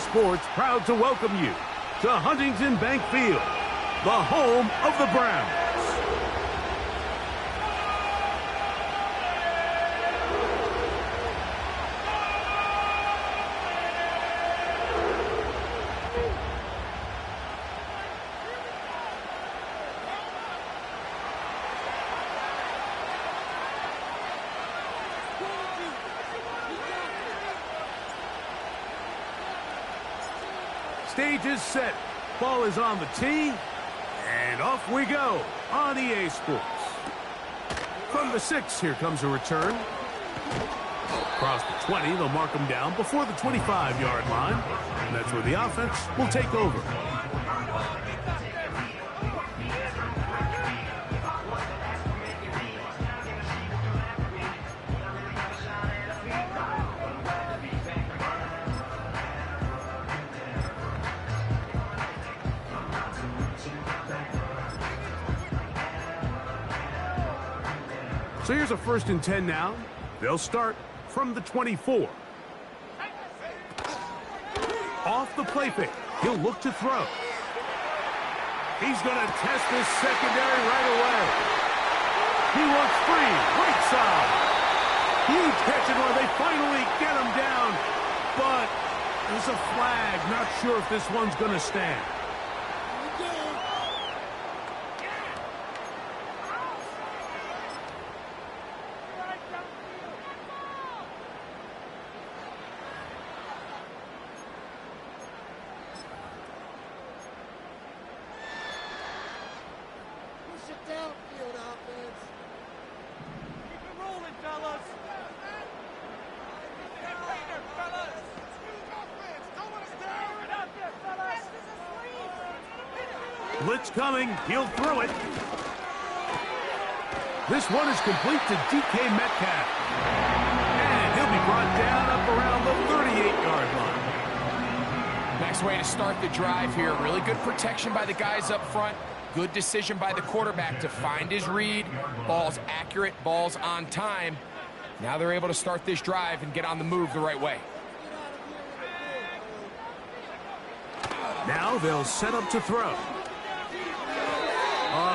Sports proud to welcome you to Huntington Bank Field, the home of the Browns. Stage is set. Ball is on the tee. And off we go on EA Sports. From the 6, here comes a return. Across the 20, they'll mark him down before the 25-yard line. And that's where the offense will take over. So here's a 1st and 10 now. They'll start from the 24. Off the play fake. He'll look to throw. He's going to test this secondary right away. He looks free. Right side. Huge catch and run. They finally get him down. But there's a flag. Not sure if this one's going to stand. Downfield offense. Keep it rolling, fellas. Blitz coming. He'll throw it. This one is complete to DK Metcalf. And he'll be brought down up around the 38-yard line. Next way to start the drive here. Really good protection by the guys up front. Good decision by the quarterback to find his read. Ball's accurate, ball's on time. Now they're able to start this drive and get on the move the right way. Now they'll set up to throw.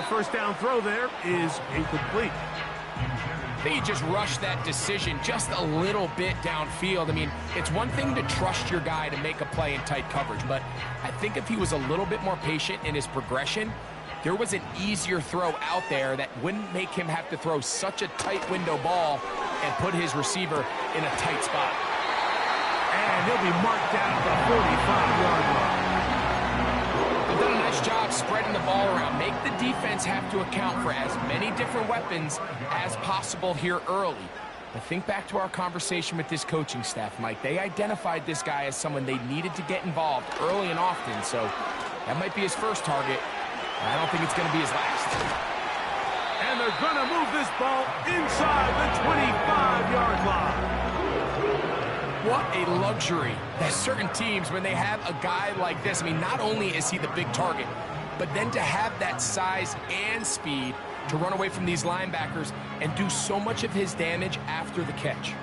First down throw there is incomplete. I think he just rushed that decision just a little bit downfield. I mean, it's one thing to trust your guy to make a play in tight coverage, but I think if he was a little bit more patient in his progression, there was an easier throw out there that wouldn't make him have to throw such a tight window ball and put his receiver in a tight spot. And he'll be marked down at the 45-yard line. They've done a nice job spreading the ball around. Make the defense have to account for as many different weapons as possible here early. But think back to our conversation with this coaching staff, Mike. They identified this guy as someone they needed to get involved early and often, so that might be his first target. I don't think it's going to be his last. And they're going to move this ball inside the 25-yard line. What a luxury that certain teams, when they have a guy like this, I mean, not only is he the big target, but then to have that size and speed to run away from these linebackers and do so much of his damage after the catch.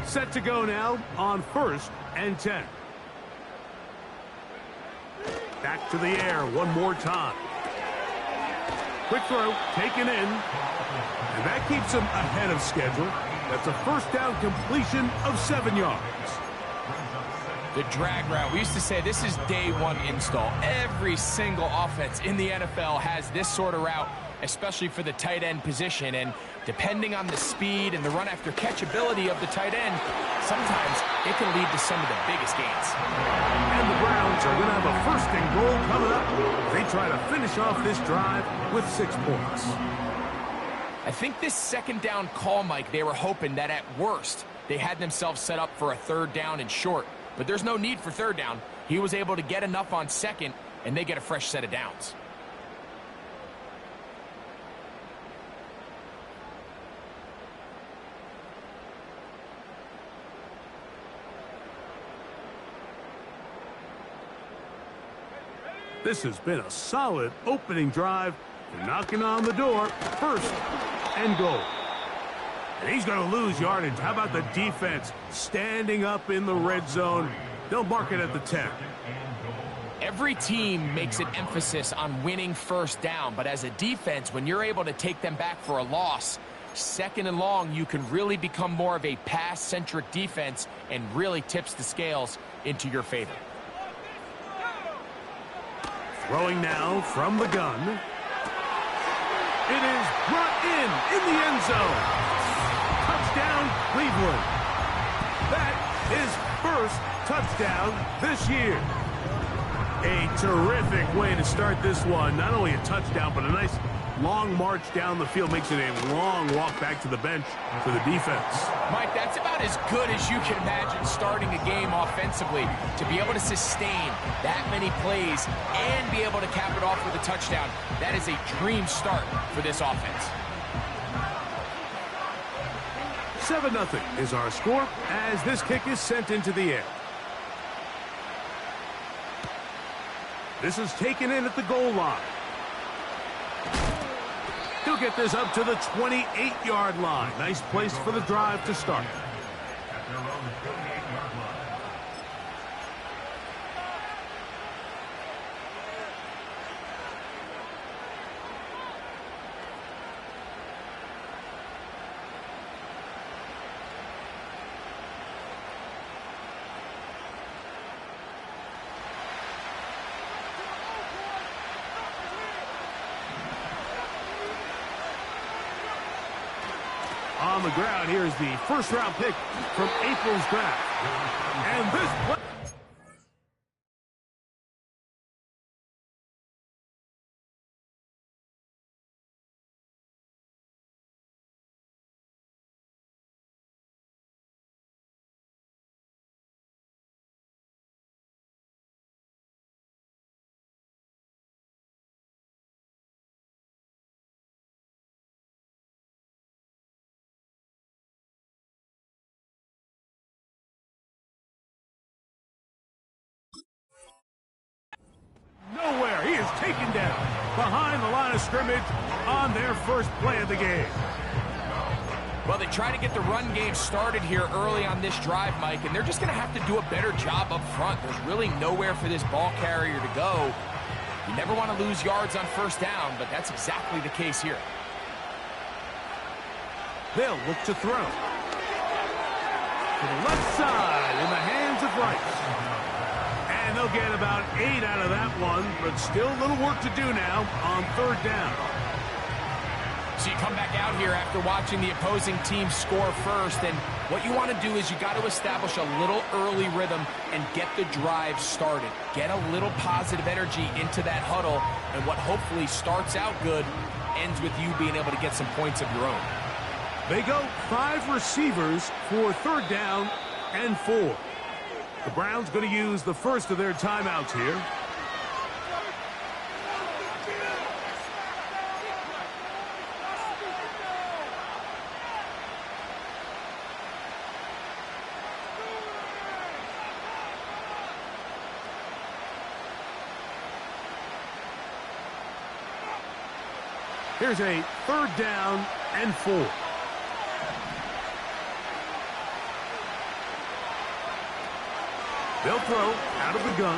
Set to go now on 1st and 10. Back to the air one more time. Quick throw, taken in. And that keeps him ahead of schedule. That's a first down completion of 7 yards. The drag route. We used to say this is day one install. Every single offense in the NFL has this sort of route, especially for the tight end position. And depending on the speed and the run after catch ability of the tight end, sometimes it can lead to some of the biggest gains. And the Browns are going to have a 1st and goal coming up. They try to finish off this drive with 6 points. I think this 2nd down call, Mike, they were hoping that at worst they had themselves set up for a 3rd down and short. But there's no need for 3rd down. He was able to get enough on 2nd, and they get a fresh set of downs. This has been a solid opening drive They're knocking on the door. First and goal. And he's going to lose yardage. How about the defense standing up in the red zone? They'll mark it at the 10. Every team makes an emphasis on winning first down, but as a defense, when you're able to take them back for a loss, second and long, you can really become more of a pass-centric defense and really tips the scales into your favor. Throwing now from the gun. It is brought in the end zone. Touchdown, Cleveland. That is first touchdown this year. A terrific way to start this one. Not only a touchdown, but a nice long march down the field. Makes it a long walk back to the bench for the defense. Mike, that's about as good as you can imagine starting a game offensively. To be able to sustain that many plays and be able to cap it off with a touchdown, that is a dream start for this offense. 7-0 is our score as this kick is sent into the air. This is taken in at the goal line. He'll get this up to the 28-yard line. Nice place for the drive to start. On the ground, here's the first-round pick from April's draft. And this play... Nowhere. He is taken down behind the line of scrimmage on their first play of the game. Well, they try to get the run game started here early on this drive, Mike, and they're just going to have to do a better job up front. There's really nowhere for this ball carrier to go. You never want to lose yards on first down, but that's exactly the case here. They'll look to throw. To the left side in the hands of Rice. And they'll get about 8 out of that one, but still a little work to do now on third down. So you come back out here after watching the opposing team score first, and what you want to do is you got to establish a little early rhythm and get the drive started. Get a little positive energy into that huddle, and what hopefully starts out good ends with you being able to get some points of your own. They go 5 receivers for third down and 4. The Browns going to use the first of their timeouts here. Here's a third down and 4. They'll throw out of the gun.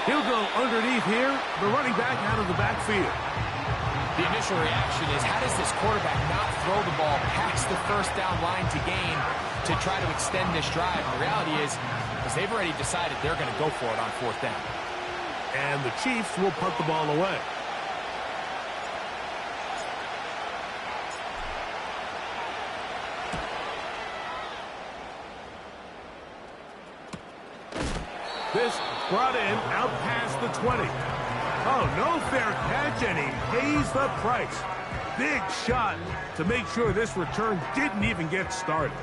He'll go underneath here. The running back out of the backfield. The initial reaction is, how does this quarterback not throw the ball past the first down line to gain to try to extend this drive? The reality is, because they've already decided they're going to go for it on fourth down. And the Chiefs will punt the ball away. This brought in out past the 20. Oh, no fair catch, and he pays the price. Big shot to make sure this return didn't even get started.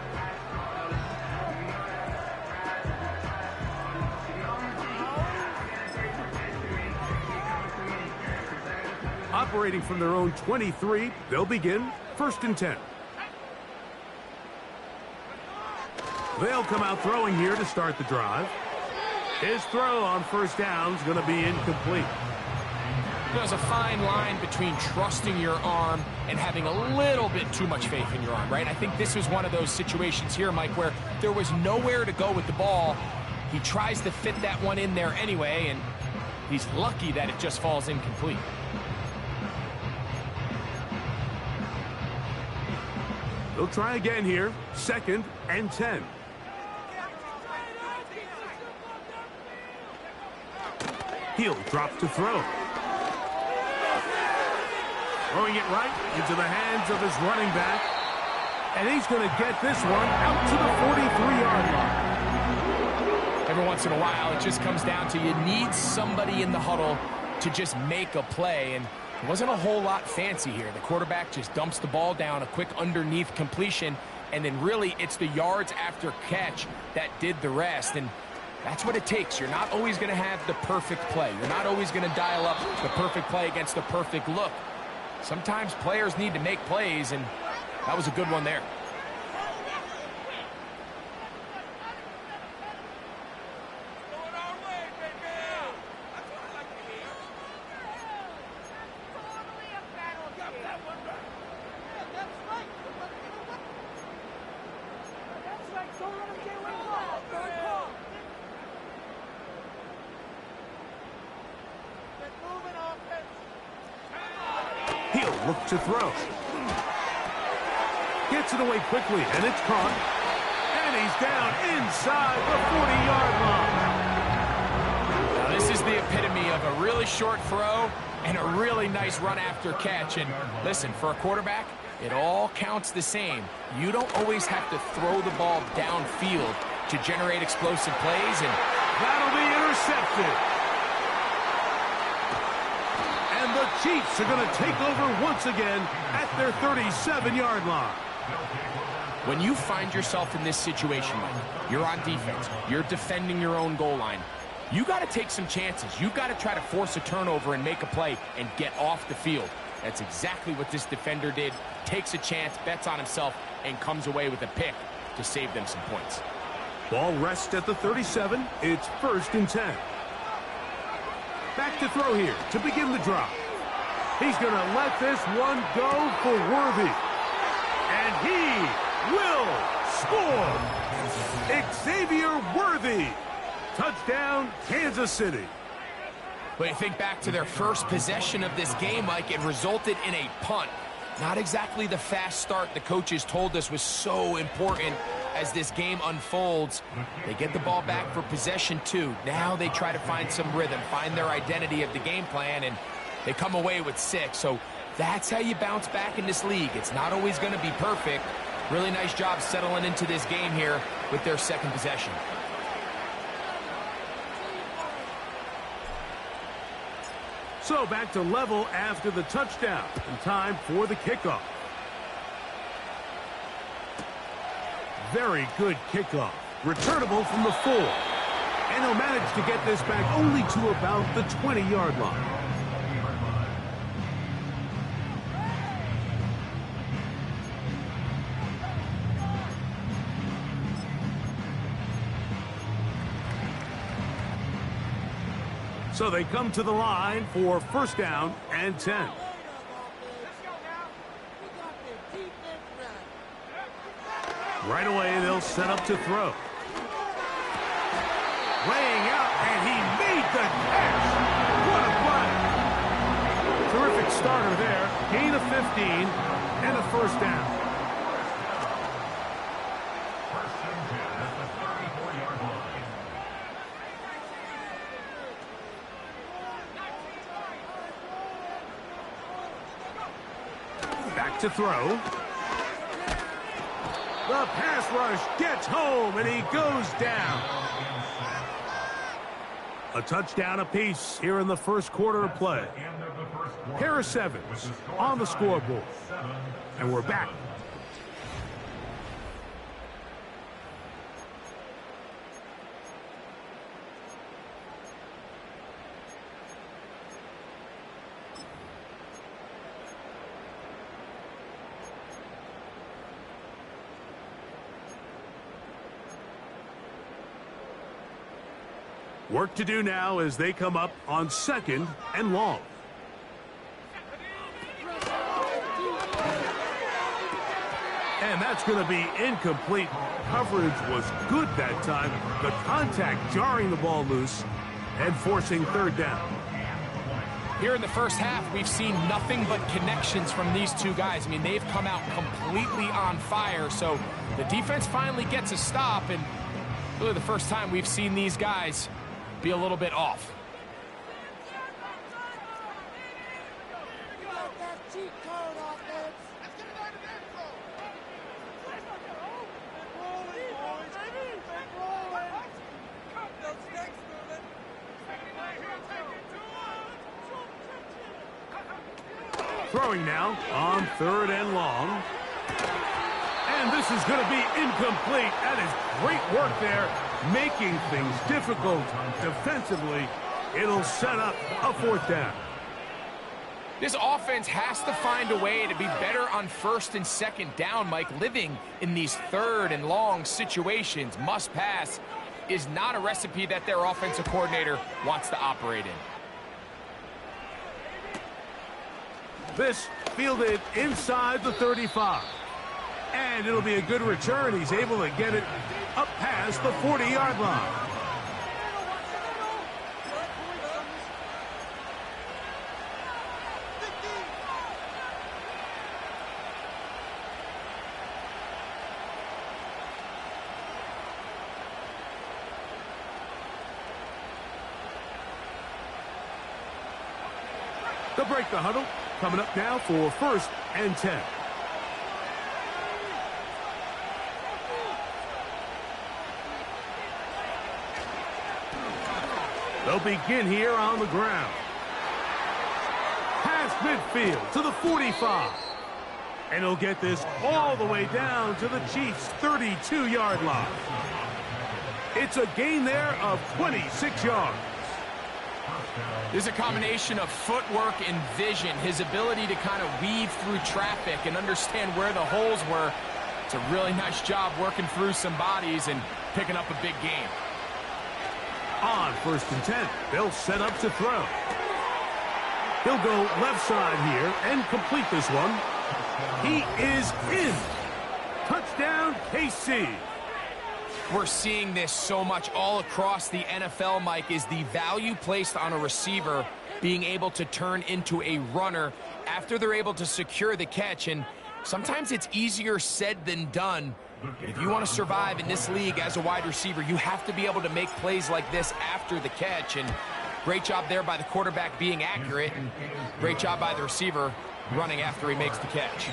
Operating from their own 23, they'll begin first and 10. They'll come out throwing here to start the drive. His throw on first down is going to be incomplete. There's a fine line between trusting your arm and having a little bit too much faith in your arm, right? I think this was one of those situations here, Mike, where there was nowhere to go with the ball. He tries to fit that one in there anyway, and he's lucky that it just falls incomplete. They'll try again here. 2nd and 10. He'll drop to throw. Throwing it right into the hands of his running back. And he's going to get this one out to the 43-yard line. Every once in a while, it just comes down to you need somebody in the huddle to just make a play. And it wasn't a whole lot fancy here. The quarterback just dumps the ball down, a quick underneath completion, and then really it's the yards after catch that did the rest. And that's what it takes. You're not always going to have the perfect play. You're not always going to dial up the perfect play against the perfect look. Sometimes players need to make plays, and that was a good one there. He'll look to throw. Gets it away quickly, and it's caught. And he's down inside the 40-yard line. Now, this is the epitome of a really short throw and a really nice run after catch. And listen, for a quarterback, it all counts the same. You don't always have to throw the ball downfield to generate explosive plays, and that'll be intercepted. And the Chiefs are going to take over once again at their 37-yard line. When you find yourself in this situation, Mike, you're on defense, you're defending your own goal line, you got to take some chances. You've got to try to force a turnover and make a play and get off the field. That's exactly what this defender did. Takes a chance, bets on himself, and comes away with a pick to save them some points. Ball rests at the 37. It's 1st and 10. Back to throw here to begin the drive. He's going to let this one go for Worthy. And he will score. Xavier Worthy. Touchdown, Kansas City. But you think back to their first possession of this game, Mike, it resulted in a punt. Not exactly the fast start the coaches told us was so important as this game unfolds. They get the ball back for possession 2. Now they try to find some rhythm, find their identity of the game plan, and they come away with 6. So that's how you bounce back in this league. It's not always going to be perfect. Really nice job settling into this game here with their second possession. So back to level after the touchdown. And time for the kickoff. Very good kickoff. Returnable from the 4. And he'll manage to get this back only to about the 20-yard line. So they come to the line for 1st down and 10. Right away, they'll set up to throw. Laying out, and he made the catch. What a play. Terrific starter there. Gain of 15 and a 1st down. Back to throw. The pass rush gets home, and he goes down. A touchdown apiece here in the first quarter of play. Pair of 7s on the scoreboard. And we're back. Work to do now as they come up on 2nd and long. And that's going to be incomplete. Coverage was good that time. The contact jarring the ball loose and forcing third down. Here in the first half, we've seen nothing but connections from these two guys. I mean, they've come out completely on fire, so the defense finally gets a stop, and really the first time we've seen these guys be a little bit off. Throwing now on third and long. And this is going to be incomplete. That is great work there, making things difficult defensively. It'll set up a fourth down. This offense has to find a way to be better on first and second down, Mike. Living in these third and long situations, must pass, is not a recipe that their offensive coordinator wants to operate in. This fielded inside the 35. And it'll be a good return. He's able to get it up past the 40-yard line. They'll break the huddle. Coming up now for 1st and 10. They'll begin here on the ground. Past midfield to the 45. And he'll get this all the way down to the Chiefs' 32-yard line. It's a gain there of 26 yards. There's a combination of footwork and vision, his ability to kind of weave through traffic and understand where the holes were. It's a really nice job working through some bodies and picking up a big game. On 1st and 10, they'll set up to throw. He'll go left side here and complete this one. He is in. Touchdown, KC. We're seeing this so much all across the NFL, Mike, is the value placed on a receiver being able to turn into a runner after they're able to secure the catch. And sometimes it's easier said than done. If you want to survive in this league as a wide receiver, you have to be able to make plays like this after the catch. And great job there by the quarterback being accurate, and great job by the receiver running after he makes the catch.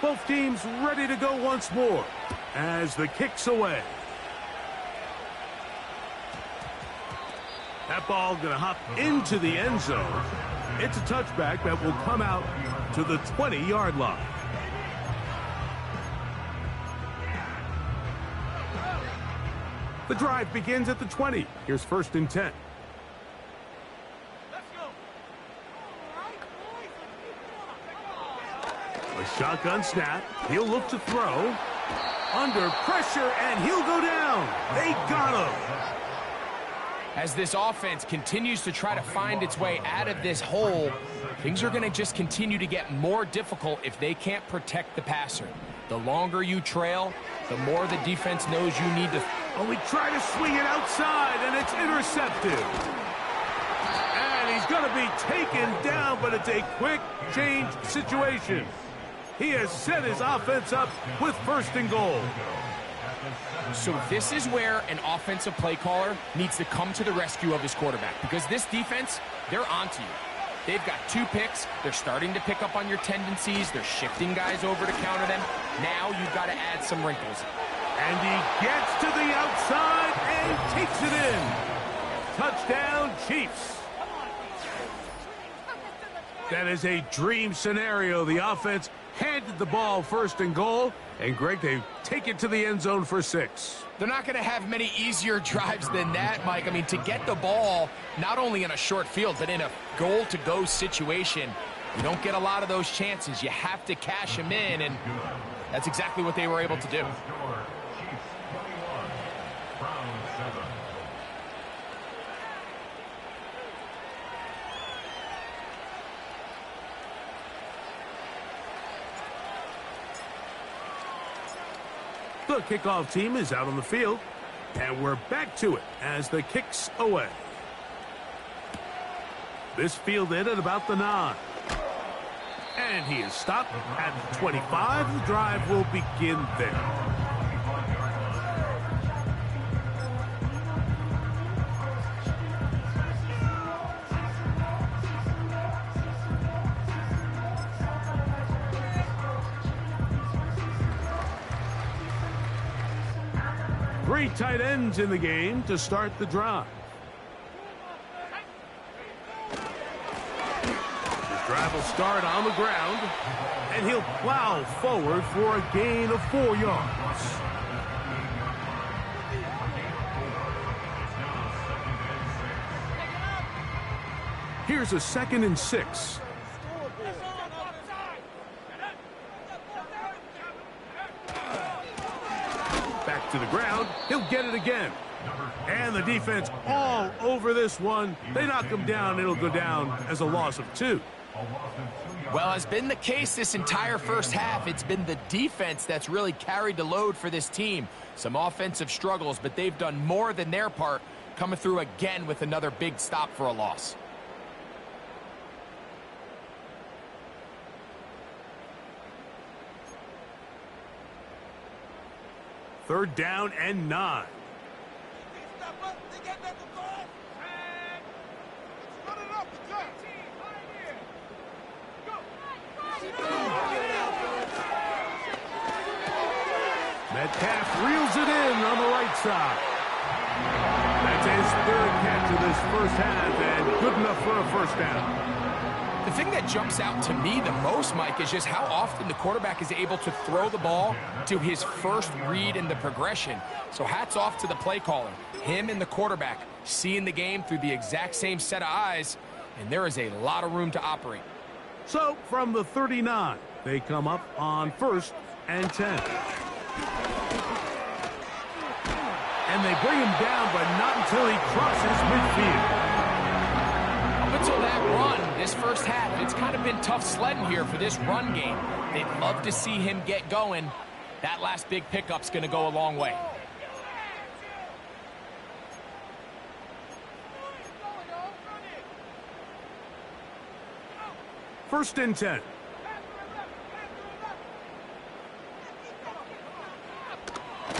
Both teams ready to go once more as the kick's away. That ball going to hop into the end zone. It's a touchback that will come out to the 20-yard line. The drive begins at the 20. Here's 1st and 10. A shotgun snap. He'll look to throw. Under pressure, and he'll go down. They got him. As this offense continues to try to find its way out of this hole, things are going to just continue to get more difficult if they can't protect the passer. The longer you trail, the more the defense knows you need to. Oh, we try to swing it outside, and it's intercepted. And he's going to be taken down, but it's a quick change situation. He has set his offense up with 1st and goal. So this is where an offensive play caller needs to come to the rescue of his quarterback, because this defense, they're onto you. They've got 2 picks. They're starting to pick up on your tendencies. They're shifting guys over to counter them. Now you've got to add some wrinkles. And he gets to the outside and takes it in. Touchdown, Chiefs. That is a dream scenario. The offense handed the ball 1st and goal. And, Greg, they take it to the end zone for 6. They're not going to have many easier drives than that, Mike. I mean, to get the ball not only in a short field, but in a goal-to-go situation, You don't get a lot of those chances. You have to cash them in, and that's exactly what they were able to do. The kickoff team is out on the field, and we're back to it as the kick's away. This fielded at about the 9. And he is stopped at the 25. The drive will begin there. Three tight ends in the game to start the drive. His drive will start on the ground, and he'll plow forward for a gain of 4 yards. Here's a 2nd and 6. Back to the ground. He'll get it again. And the defense all over this one. They knock him down. It'll go down as a loss of 2. Well, has been the case this entire first half. It's been the defense that's really carried the load for this team. Some offensive struggles, but they've done more than their part, coming through again with another big stop for a loss. Third down and 9. Metcalf reels it in on the right side. That's his 3rd catch of this first half, and good enough for a first down. The thing that jumps out to me the most, Mike, is just how often the quarterback is able to throw the ball to his first read in the progression. So hats off to the play caller. Him and the quarterback seeing the game through the exact same set of eyes, and there is a lot of room to operate. So from the 39, they come up on 1st and 10. And they bring him down, but not until he crosses midfield. Up until that run, this first half, it's kind of been tough sledding here for this run game. They'd love to see him get going. That last big pickup's going to go a long way. First and 10.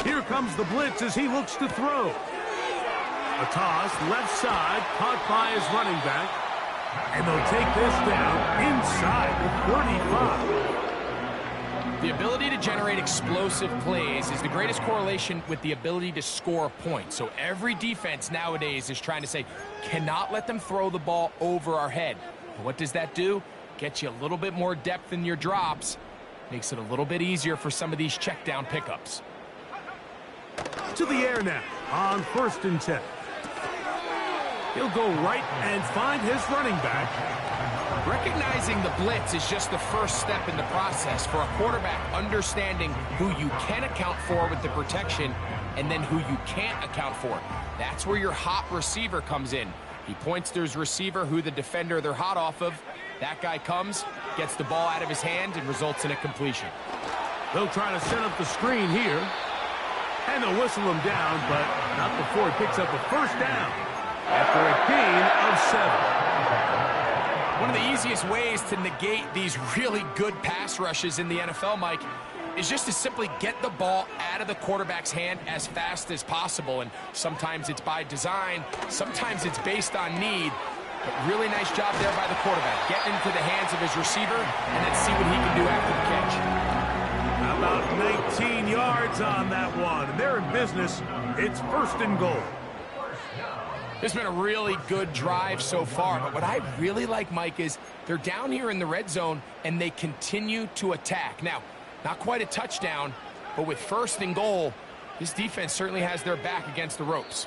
Here comes the blitz as he looks to throw. A toss, left side, caught by his running back. And they'll take this down inside the 35. The ability to generate explosive plays is the greatest correlation with the ability to score points. So every defense nowadays is trying to say, cannot let them throw the ball over our head. But what does that do? Gets you a little bit more depth in your drops. Makes it a little bit easier for some of these check down pickups. To the air now on 1st and 10. He'll go right and find his running back. Recognizing the blitz is just the first step in the process for a quarterback understanding who you can account for with the protection and then who you can't account for. That's where your hot receiver comes in. He points to his receiver, who the defender they're hot off of. That guy comes, gets the ball out of his hand, and results in a completion. They'll try to set up the screen here. And they'll whistle him down, but not before he picks up a first down after a gain of 7. One of the easiest ways to negate these really good pass rushes in the NFL, Mike, is just to simply get the ball out of the quarterback's hand as fast as possible. And sometimes it's by design, sometimes it's based on need. But really nice job there by the quarterback. Getting into the hands of his receiver, and then see what he can do after the catch. About 19 yards on that one. And they're in business. It's 1st and goal. It's been a really good drive so far, but what I really like, Mike, is they're down here in the red zone, and they continue to attack. Now, not quite a touchdown, but with 1st and goal, this defense certainly has their back against the ropes.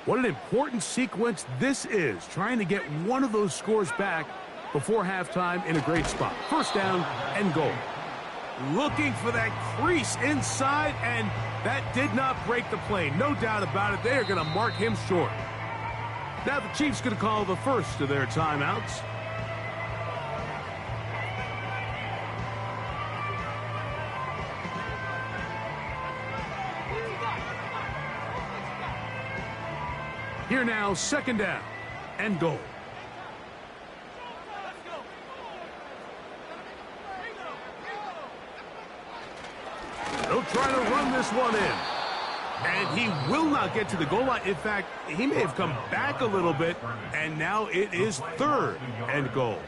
What an important sequence this is, trying to get one of those scores back before halftime in a great spot. First down and goal. Looking for that crease inside, and that did not break the play. No doubt about it. They are going to mark him short. Now the Chiefs going to call the first of their timeouts. Here now, second down and goal. They'll try to run this one in. And he will not get to the goal line. In fact, he may have come back a little bit, and now it is third and goal.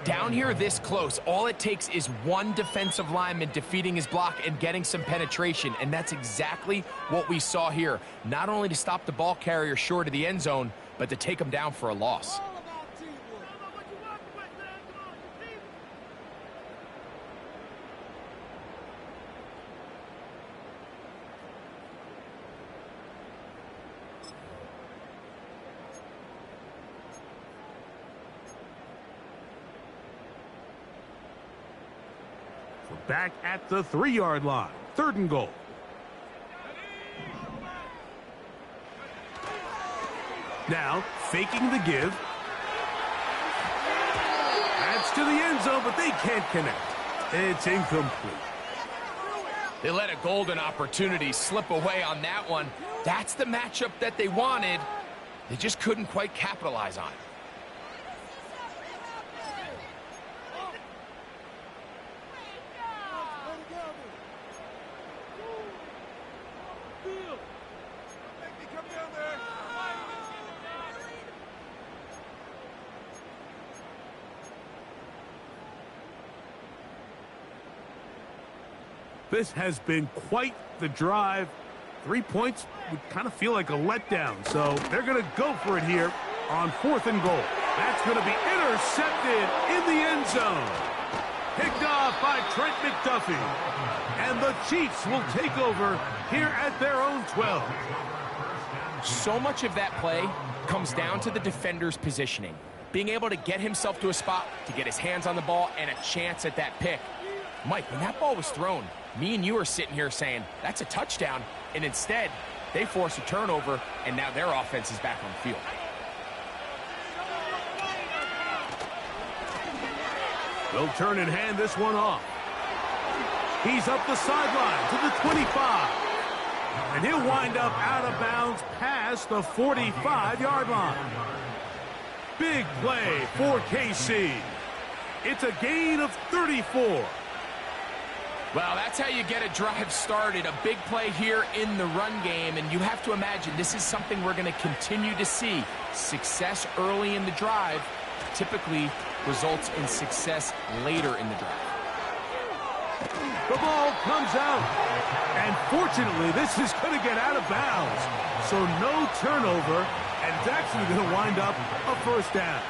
Down here this close, all it takes is one defensive lineman defeating his block and getting some penetration, and that's exactly what we saw here. Not only to stop the ball carrier short of the end zone, but to take him down for a loss. Back at the 3-yard line. Third and goal. Now, faking the give. That's to the end zone, but they can't connect. It's incomplete. They let a golden opportunity slip away on that one. That's the matchup that they wanted. They just couldn't quite capitalize on it. This has been quite the drive. 3 points would kind of feel like a letdown. So they're going to go for it here on fourth and goal. That's going to be intercepted in the end zone. Picked off by Trent McDuffie. And the Chiefs will take over here at their own 12. So much of that play comes down to the defender's positioning. Being able to get himself to a spot, to get his hands on the ball, and a chance at that pick. Mike, when that ball was thrown, me and you are sitting here saying, that's a touchdown, and instead, they force a turnover, and now their offense is back on the field. They'll turn and hand this one off. He's up the sideline to the 25. And he'll wind up out of bounds past the 45-yard line. Big play for KC. It's a gain of 34. Well, that's how you get a drive started. A big play here in the run game, and you have to imagine this is something we're going to continue to see. Success early in the drive typically results in success later in the drive. The ball comes out, and fortunately, this is going to get out of bounds. So no turnover, and it's actually going to wind up a first down.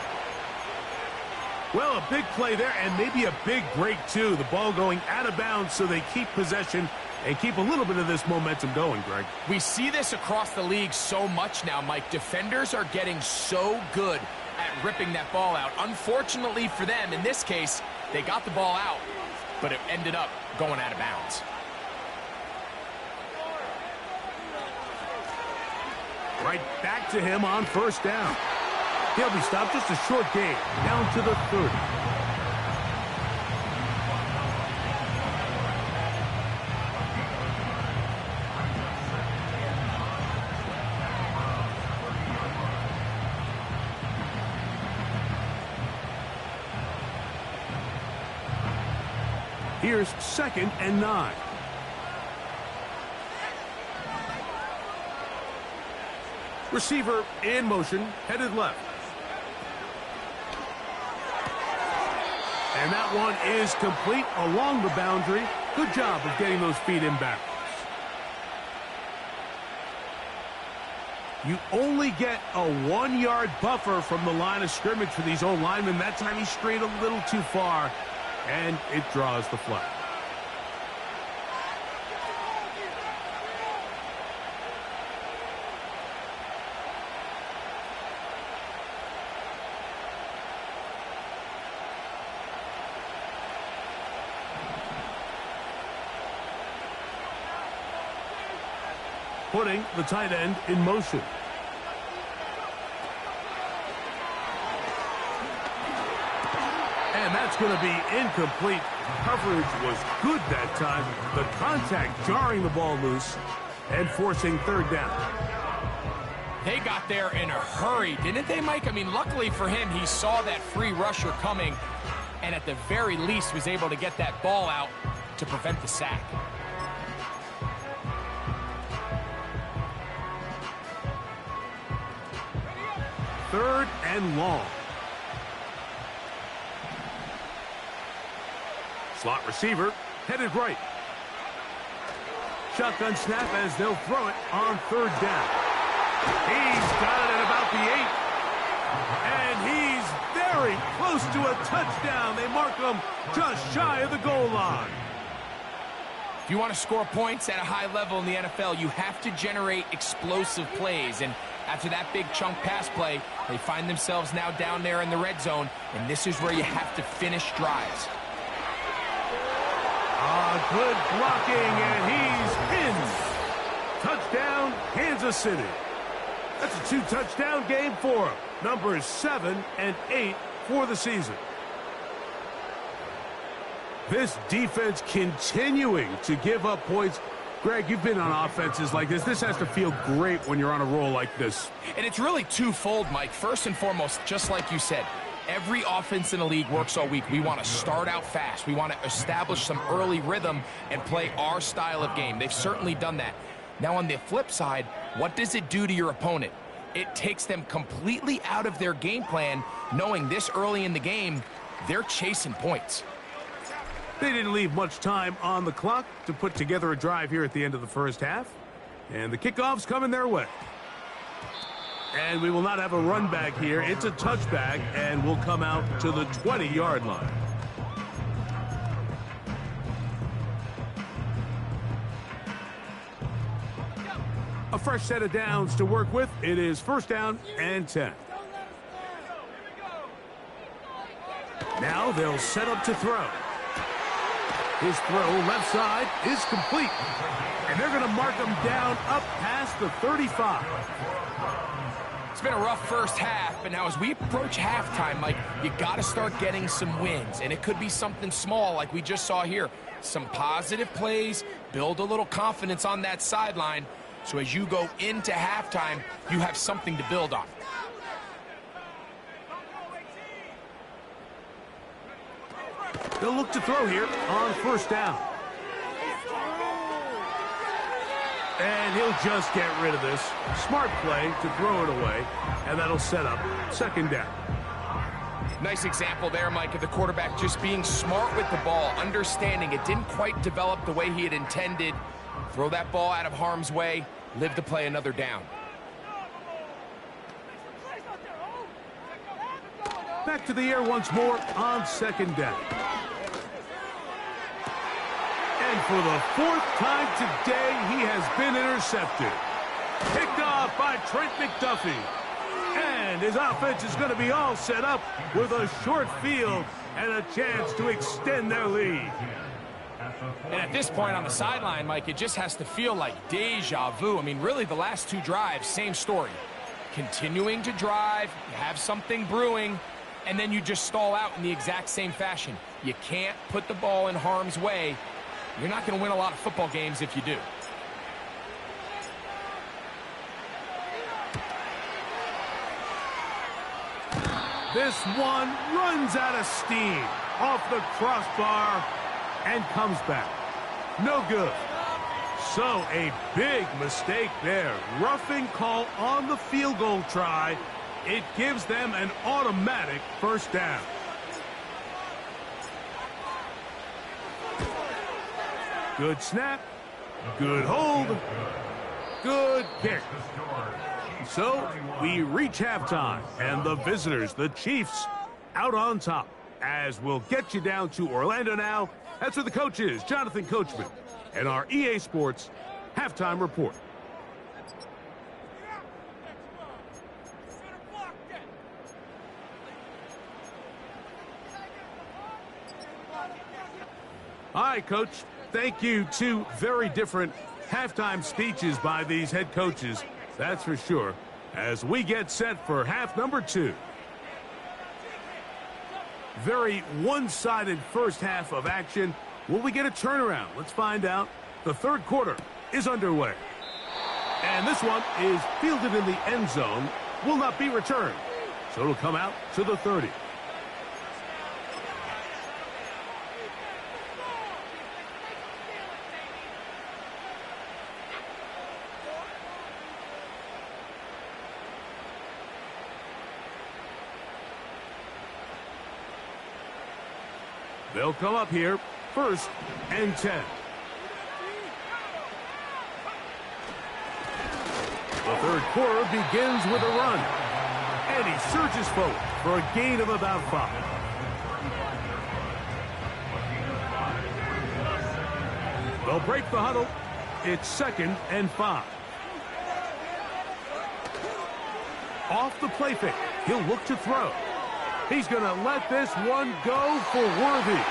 Well, a big play there, and maybe a big break, too. The ball going out of bounds so they keep possession and keep a little bit of this momentum going, Greg. We see this across the league so much now, Mike. Defenders are getting so good at ripping that ball out. Unfortunately for them, in this case, they got the ball out, but it ended up going out of bounds. Right back to him on first down. He'll be stopped, just a short gain, down to the 30. Here's second and 9. Receiver in motion, headed left. And that one is complete along the boundary. Good job of getting those feet in backwards. You only get a 1-yard buffer from the line of scrimmage for these old linemen. That time he strayed a little too far, and it draws the flag. putting the tight end in motion. And that's going to be incomplete. Coverage was good that time. The contact jarring the ball loose and forcing third down. They got there in a hurry, didn't they, Mike? I mean, luckily for him, he saw that free rusher coming and at the very least was able to get that ball out to prevent the sack. Third and long. Slot receiver headed right. Shotgun snap as they'll throw it on third down. He's got it at about the 8. And he's very close to a touchdown. They mark him just shy of the goal line. If you want to score points at a high level in the NFL, you have to generate explosive plays. And after that big chunk pass play, they find themselves now down there in the red zone. And this is where you have to finish drives. Good blocking, and he's pinned. Touchdown, Kansas City. That's a 2-touchdown game for him. Numbers 7 and 8 for the season. This defense continuing to give up points. Greg, you've been on offenses like this. This has to feel great when you're on a roll like this. And it's really twofold, Mike. First and foremost, just like you said, every offense in the league works all week. We want to start out fast. We want to establish some early rhythm and play our style of game. They've certainly done that. Now, on the flip side, what does it do to your opponent? It takes them completely out of their game plan, knowing this early in the game, they're chasing points. They didn't leave much time on the clock to put together a drive here at the end of the first half. And the kickoff's coming their way. And we will not have a run back here. It's a touchback, and will come out to the 20-yard line. A fresh set of downs to work with. It is first down and 10. Now they'll set up to throw. His throw left side is complete. And they're going to mark him down up past the 35. It's been a rough first half, but now as we approach halftime, Mike, you got to start getting some wins. And it could be something small like we just saw here. Some positive plays, build a little confidence on that sideline. So as you go into halftime, you have something to build on. They'll look to throw here on first down. And he'll just get rid of this. Smart play to throw it away, and that'll set up second down. Nice example there, Mike, of the quarterback just being smart with the ball, understanding it didn't quite develop the way he had intended. Throw that ball out of harm's way, live to play another down. Back to the air once more on second down. And for the 4th time today, he has been intercepted. Picked off by Trent McDuffie. And his offense is going to be all set up with a short field and a chance to extend their lead. And at this point on the sideline, Mike, it just has to feel like deja vu. I mean, really, the last 2 drives, same story. Continuing to drive, you have something brewing, and then you just stall out in the exact same fashion. You can't put the ball in harm's way. You're not going to win a lot of football games if you do. This one runs out of steam off the crossbar and comes back. No good. So a big mistake there. Roughing call on the field goal try. It gives them an automatic first down. Good snap. Good hold. Good kick. So we reach halftime, and the visitors, the Chiefs, out on top. As we'll get you down to Orlando now. That's where the coach is, Jonathan Coachman, and our EA Sports halftime report. All right, Coach. Thank you. 2 very different Halftime speeches by these head coaches, that's for sure, as we get set for half number 2. Very one-sided first half of action. Will we get a turnaround? Let's find out. The third quarter is underway. And this one is fielded in the end zone. Will not be returned. So it'll come out to the 30. They'll come up here, 1st and 10. The third quarter begins with a run. And he surges forward for a gain of about 5. They'll break the huddle. It's 2nd and 5. Off the play fake. He'll look to throw. He's going to let this one go for Worthy.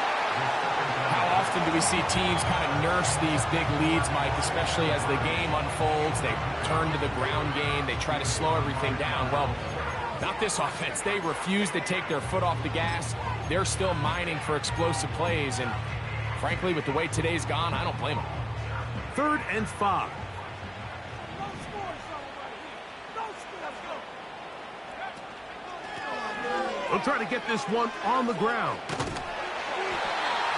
How often do we see teams kind of nurse these big leads, Mike, especially as the game unfolds? They turn to the ground game. They try to slow everything down. Well, not this offense. They refuse to take their foot off the gas. They're still mining for explosive plays. And frankly, with the way today's gone, I don't blame them. 3rd and 5. They'll try to get this one on the ground.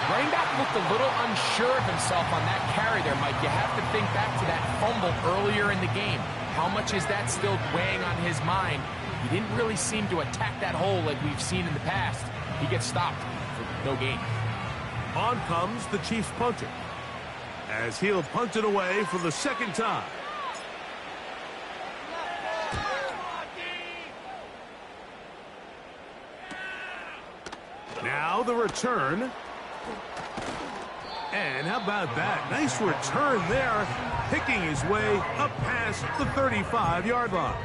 Running back looked a little unsure of himself on that carry there, Mike. You have to think back to that fumble earlier in the game. How much is that still weighing on his mind? He didn't really seem to attack that hole like we've seen in the past. He gets stopped for no gain. On comes the Chiefs punter, as he'll punt it away for the 2nd time. Now the return. And how about that? Nice return there, picking his way up past the 35-yard line.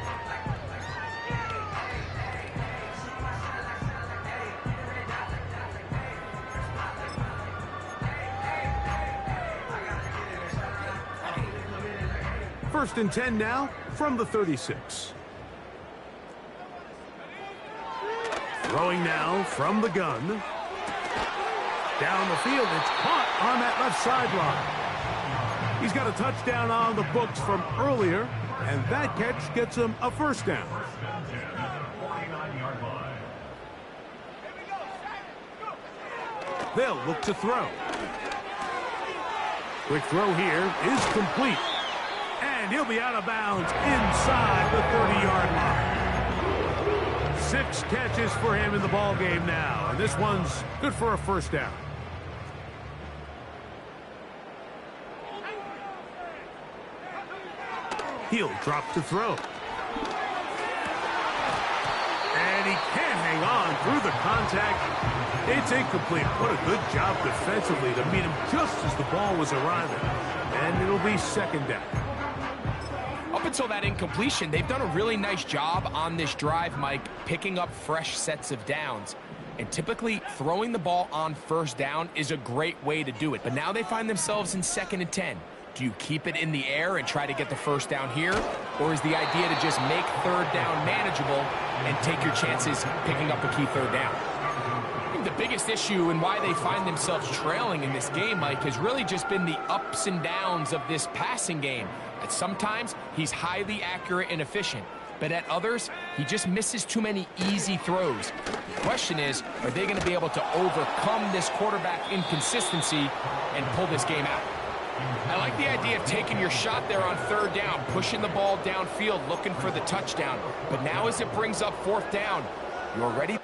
First and 10 now from the 36. Throwing now from the gun. Down the field, it's caught on that left sideline. He's got a touchdown on the books from earlier, and that catch gets him a 1st down. They'll look to throw. Quick throw here is complete. And he'll be out of bounds inside the 30-yard line. 6 catches for him in the ballgame now, and this one's good for a 1st down. He'll drop to throw. And he can't hang on through the contact. It's incomplete. What a good job defensively to meet him just as the ball was arriving. And it'll be 2nd down. Up until that incompletion, they've done a really nice job on this drive, Mike, picking up fresh sets of downs. And typically, throwing the ball on 1st down is a great way to do it. But now they find themselves in 2nd and 10. Do you keep it in the air and try to get the 1st down here? Or is the idea to just make 3rd down manageable and take your chances picking up a key 3rd down? I think the biggest issue and why they find themselves trailing in this game, Mike, has really just been the ups and downs of this passing game. At sometimes, he's highly accurate and efficient. But at others, he just misses too many easy throws. The question is, are they going to be able to overcome this quarterback inconsistency and pull this game out? I like the idea of taking your shot there on 3rd down, pushing the ball downfield, looking for the touchdown. But now as it brings up 4th down, you're ready.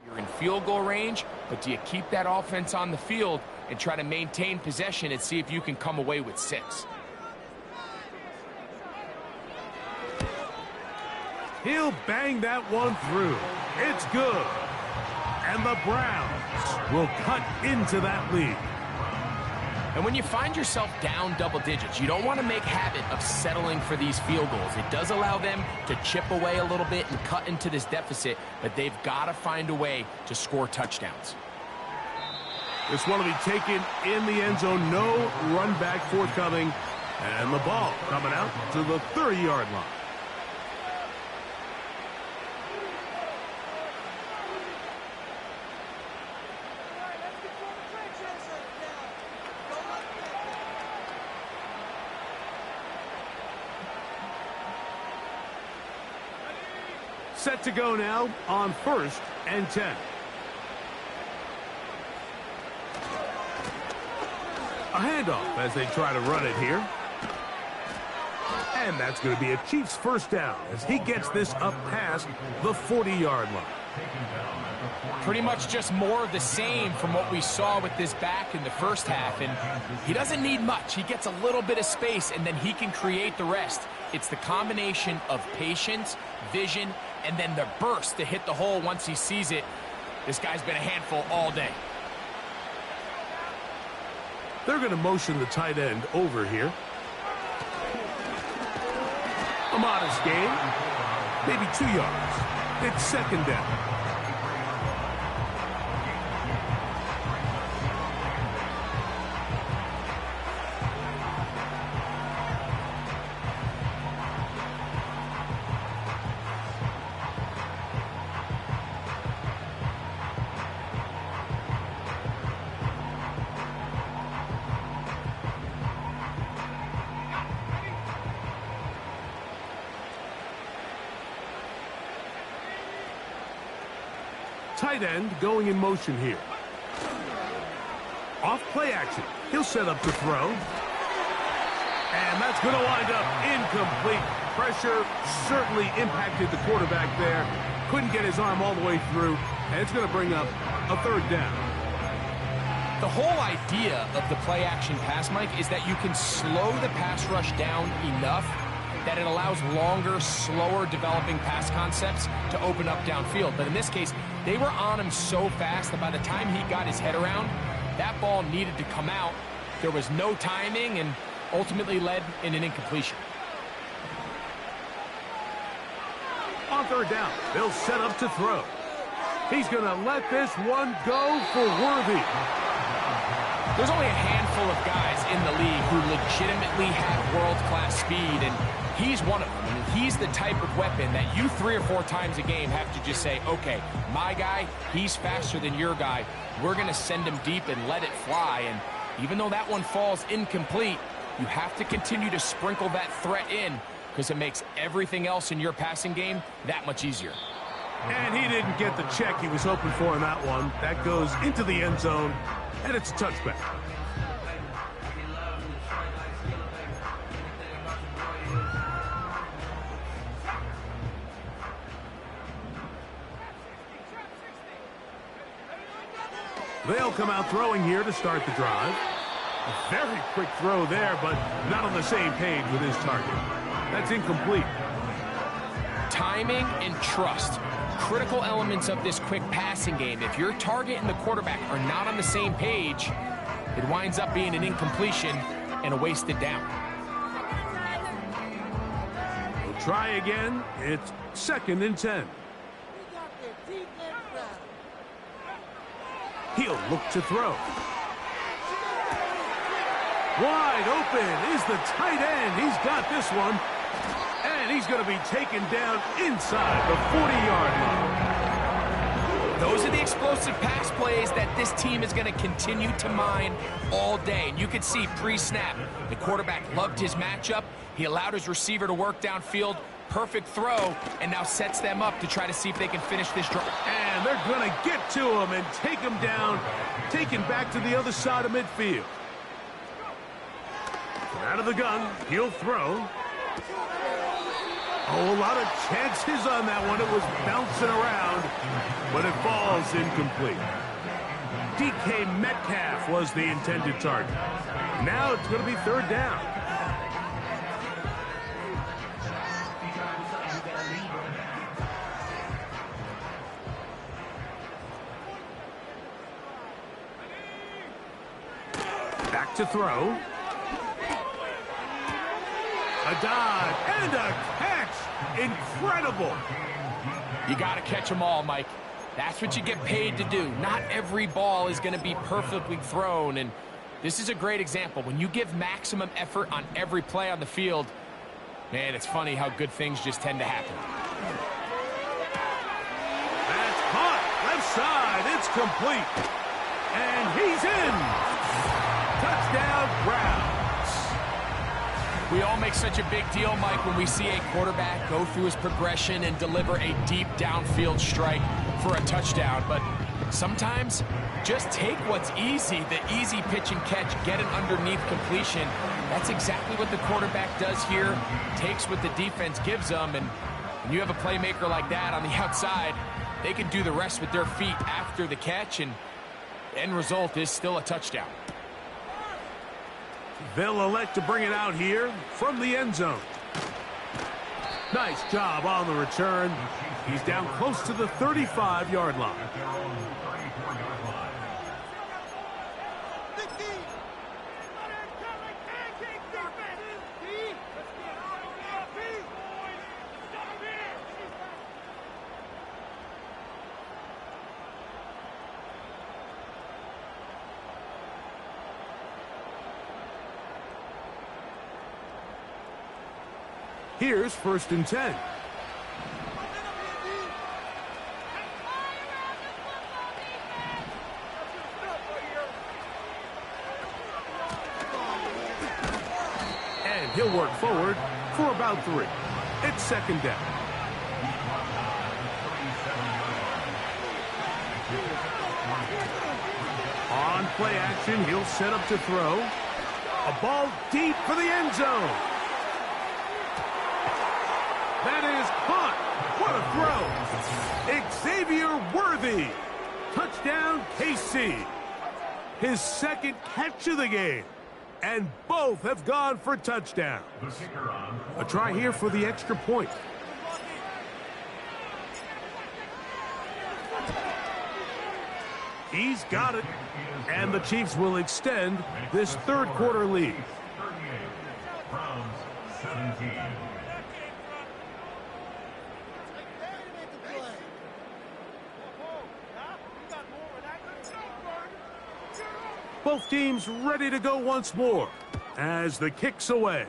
You're in field goal range, but do you keep that offense on the field and try to maintain possession and see if you can come away with 6? He'll bang that one through. It's good. And the Browns will cut into that lead. And when you find yourself down double digits, you don't want to make habit of settling for these field goals. It does allow them to chip away a little bit and cut into this deficit, but they've got to find a way to score touchdowns. This one will be taken in the end zone. No run back forthcoming. And the ball coming out to the 30-yard line. Set to go now on 1st and 10. A handoff as they try to run it here. And that's going to be a Chiefs first down as he gets this up past the 40-yard line. Pretty much just more of the same from what we saw with this back in the first half. And he doesn't need much. He gets a little bit of space, and then he can create the rest. It's the combination of patience, vision, and then the burst to hit the hole once he sees it. This guy's been a handful all day. They're going to motion the tight end over here. A modest gain, maybe 2 yards. It's second down. Tight end going in motion here. Off play action. He'll set up to throw. And that's going to wind up incomplete. Pressure certainly impacted the quarterback there. Couldn't get his arm all the way through. And it's going to bring up a third down. The whole idea of the play action pass, Mike, is that you can slow the pass rush down enough that it allows longer, slower developing pass concepts to open up downfield. But in this case, they were on him so fast that by the time he got his head around, that ball needed to come out. There was no timing and ultimately led in an incompletion. On third down, they'll set up to throw. He's going to let this one go for Worthy. There's only a handful of guys in the league who legitimately have world-class speed, and he's one of them. I mean, he's the type of weapon that you 3 or 4 times a game have to just say, okay, my guy, he's faster than your guy. We're going to send him deep and let it fly. And even though that one falls incomplete, you have to continue to sprinkle that threat in because it makes everything else in your passing game that much easier. And he didn't get the check he was hoping for in that one. That goes into the end zone, and it's a touchback. They'll come out throwing here to start the drive. A very quick throw there, but not on the same page with his target. That's incomplete. Timing and trust. Critical elements of this quick passing game. If your target and the quarterback are not on the same page, it winds up being an incompletion and a wasted down. We'll try again. It's 2nd and 10. He'll look to throw. Wide open is the tight end. He's got this one. And he's going to be taken down inside the 40-yard line. Those are the explosive pass plays that this team is going to continue to mine all day. And you can see pre-snap, the quarterback loved his matchup. He allowed his receiver to work downfield. Perfect throw, and now sets them up to try to see if they can finish this drive. And they're going to get to him and take him down, taken back to the other side of midfield. Out of the gun, he'll throw. Oh, a lot of chances on that one. It was bouncing around, but it falls incomplete. DK Metcalf was the intended target. Now it's going to be 3rd down. Back to throw. A dive and a catch. Incredible. You got to catch them all, Mike. That's what you get paid to do. Not every ball is going to be perfectly thrown, and this is a great example. When you give maximum effort on every play on the field, man, it's funny how good things just tend to happen. That's caught. Left side. It's complete. And he's in. Touchdown, Browns. We all make such a big deal, Mike, when we see a quarterback go through his progression and deliver a deep downfield strike for a touchdown. But sometimes just take what's easy, the easy pitch and catch, get an underneath completion. That's exactly what the quarterback does here, takes what the defense gives them, and when you have a playmaker like that on the outside, they can do the rest with their feet after the catch, and the end result is still a touchdown. They'll elect to bring it out here from the end zone. Nice job on the return. He's down close to the 35-yard line. Here's 1st and 10. And he'll work forward for about 3. It's 2nd down. On play action, he'll set up to throw. A ball deep for the end zone. That is caught. What a throw. Xavier Worthy. Touchdown, KC. His 2nd catch of the game. And both have gone for touchdowns. A try here for the extra point. He's got it. And the Chiefs will extend this 3rd quarter lead. 17. Both teams ready to go once more as the kick's away.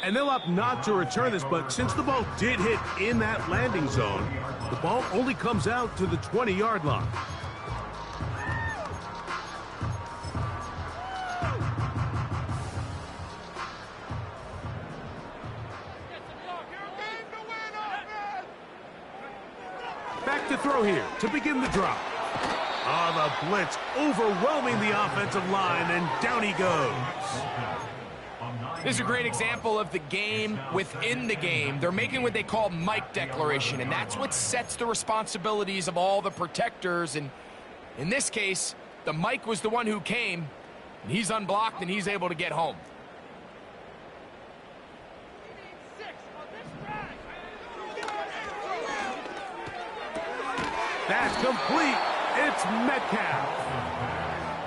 And they'll opt not to return this, but since the ball did hit in that landing zone, the ball only comes out to the 20-yard line. Back to throw here to begin the drive. Oh, the blitz overwhelming the offensive line, and down he goes. This is a great example of the game within the game. They're making what they call Mike declaration, and that's what sets the responsibilities of all the protectors. And in this case, the Mike was the one who came, and he's unblocked, and he's able to get home. That's complete. It's Metcalf.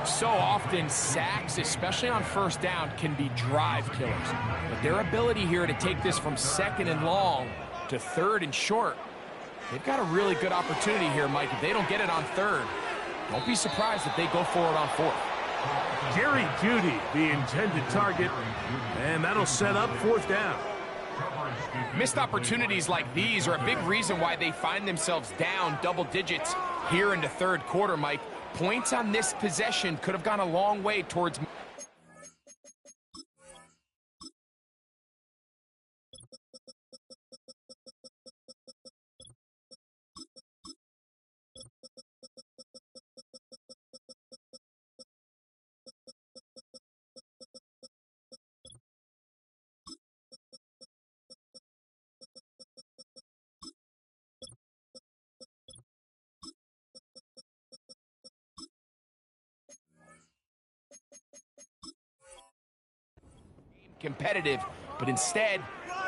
So often, sacks, especially on 1st down, can be drive killers. But their ability here to take this from 2nd and long to 3rd and short, they've got a really good opportunity here, Mike. If they don't get it on 3rd, don't be surprised if they go for it on 4th. Jerry Jeudy, the intended target, and that'll set up 4th down. Missed opportunities like these are a big reason why they find themselves down double digits here in the 3rd quarter, Mike. Points on this possession could have gone a long way towards... competitive, but instead,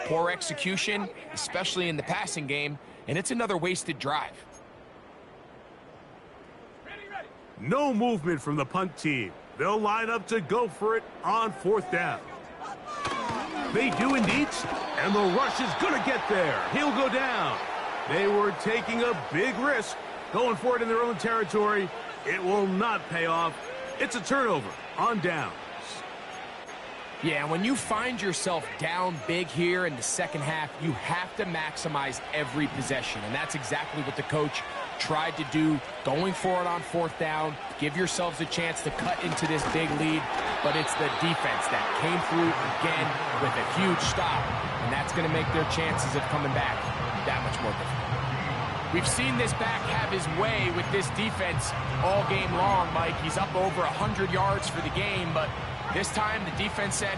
poor execution, especially in the passing game, and it's another wasted drive. No movement from the punt team. They'll line up to go for it on 4th down. They do indeed, and the rush is going to get there. He'll go down. They were taking a big risk, going for it in their own territory. It will not pay off. It's a turnover on downs. Yeah, when you find yourself down big here in the second half, you have to maximize every possession, and that's exactly what the coach tried to do, going for it on 4th down. Give yourselves a chance to cut into this big lead, but it's the defense that came through again with a huge stop, and that's going to make their chances of coming back that much more difficult. We've seen this back have his way with this defense all game long, Mike. He's up over 100 yards for the game, but this time the defense said,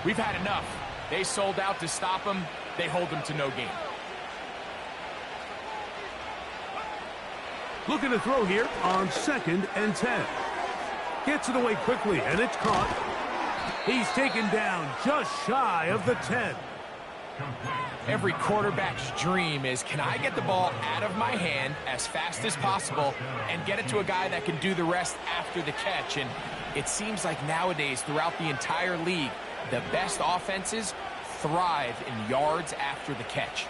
we've had enough. They sold out to stop him. They hold him to no gain. Looking to throw here on 2nd and 10. Gets it away quickly, and it's caught. He's taken down just shy of the 10. Every quarterback's dream is, can I get the ball out of my hand as fast as possible and get it to a guy that can do the rest after the catch? And it seems like nowadays, throughout the entire league, the best offenses thrive in yards after the catch.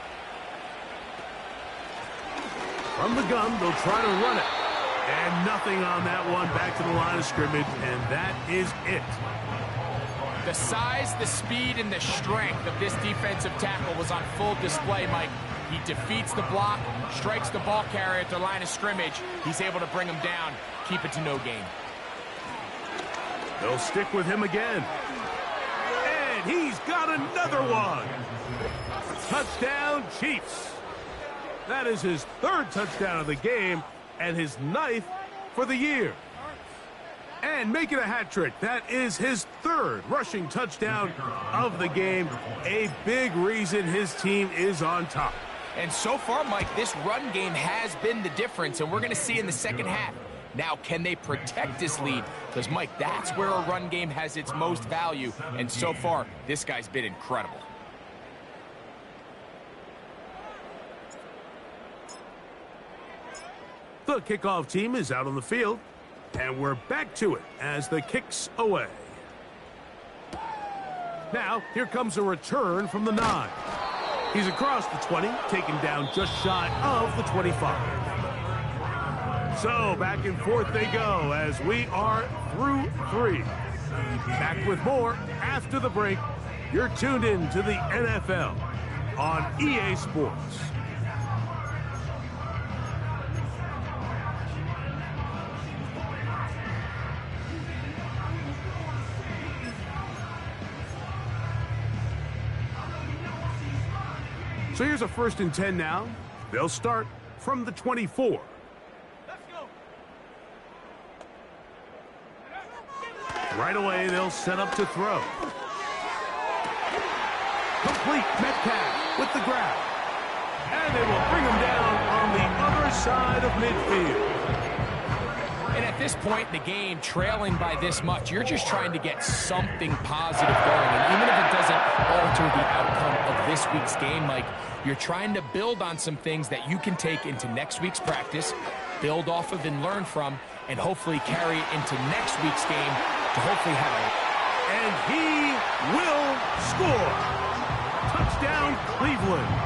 From the gun, they'll try to run it. And nothing on that one, back to the line of scrimmage, and that is it. The size, the speed, and the strength of this defensive tackle was on full display, Mike. He defeats the block, strikes the ball carrier at the line of scrimmage. He's able to bring him down, keep it to no gain. They'll stick with him again. And he's got another one. Touchdown, Chiefs. That is his 3rd touchdown of the game and his 9th for the year. And making a hat trick. That is his 3rd rushing touchdown of the game. A big reason his team is on top. And so far, Mike, this run game has been the difference, and we're going to see in the second half. Now, can they protect this lead? Because, Mike, that's where a run game has its most value. And so far, this guy's been incredible. The kickoff team is out on the field, and we're back to it as the kick's away. Now, here comes a return from the 9. He's across the 20, taken down just shy of the 25. So, back and forth they go as we are through 3. Back with more after the break. You're tuned in to the NFL on EA Sports. So here's a 1st and 10 now. They'll start from the 24. Right away, they'll set up to throw. Complete. Metcalf with the grab. And they will bring him down on the other side of midfield. And at this point in the game, trailing by this much, you're just trying to get something positive going. And even if it doesn't alter the outcome of this week's game, Mike, you're trying to build on some things that you can take into next week's practice, build off of and learn from, and hopefully carry it into next week's game to hopefully have a... And he will score. Touchdown, Cleveland.